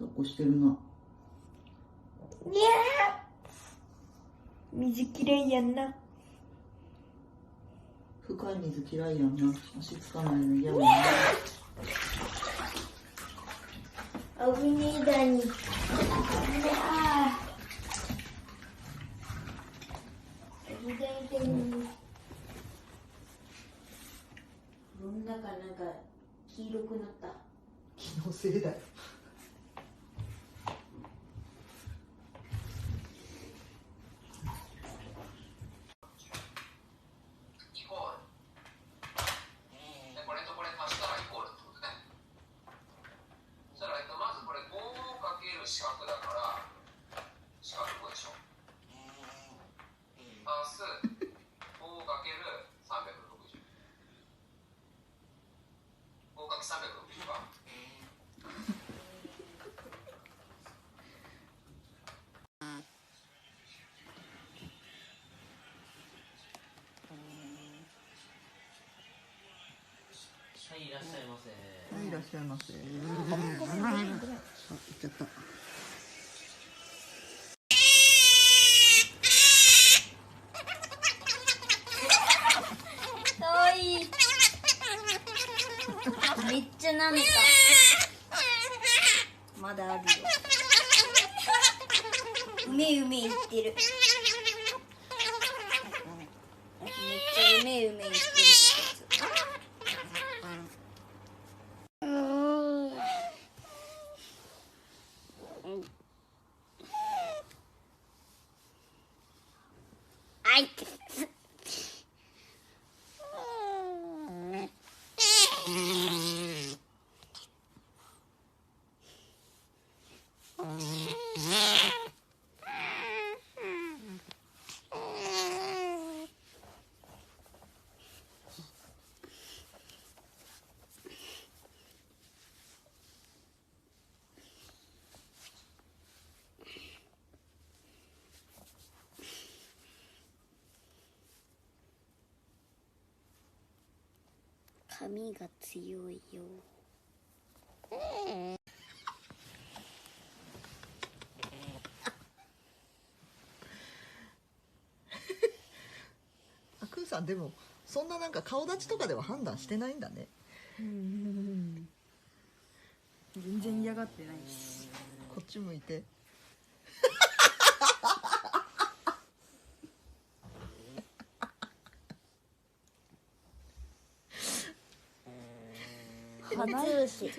抱っこしてるな。にゃー、水嫌いやんな。深い水嫌いやんな。足つかないの嫌やな。おびねだに。なんか黄色くなった。気のせいだよ。四角だから四角5でしょ。足す 5×360。 5×360 か。はい、いらっしゃいませ。はい、いらっしゃいませ。あ、行っちゃった。かわいい。めっちゃ舐めた。まだあるよ。うめうめ言ってる。めっちゃうめうめ言ってる。あい。髪が強いよ。あ、くんさんでもそんななんか顔立ちとかでは判断してないんだね。全然嫌がってないし。こっち向いて。鼻つぶし。